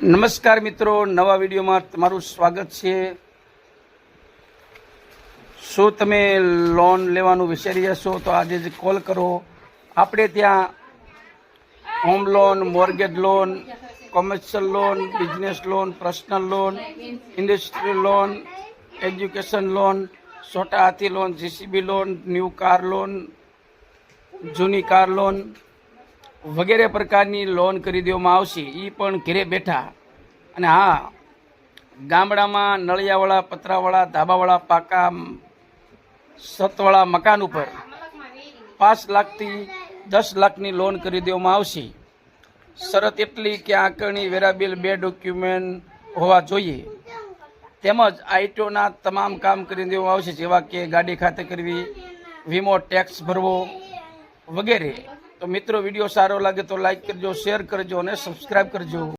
નમસ્કાર મિત્રો, નવા વિડીયોમાં તમારું સ્વાગત છે। શું તમે લોન લેવાનું વિચારી રહ્યા છો તો આજે જ કોલ કરો। આપણે ત્યાં home loan, mortgage loan, commercial loan, business loan, personal loan, industrial loan, education loan, Chhota Hathi loan, JCB loan, new car loan, જૂની કાર લોન વગેરે પ્રકારની લોન કરી દેવામાં આવશે, એ પણ ઘરે બેઠા। અને હા, ગામડામાં નળિયાવાળા, પતરાવાળા, ધાબાવાળા, પાકા છતવાળા મકાન ઉપર 5 લાખથી 10 લાખની લોન કરી દેવામાં આવશે। શરત એટલી કે આંકણી, વેરાબિલ, 2 ડોક્યુમેન્ટ હોવા જોઈએ, તેમજ આઈટીઓના તમામ કામ કરી દેવામાં આવશે, જેવા કે ગાડી ખાતે કરવી, વીમો ટેક્સ ભરવો વગેરે। તો મિત્રો, વિડીયો સારો લાગે તો લાઈક કરજો, શેર કરજો અને સબસ્ક્રાઈબ કરજો।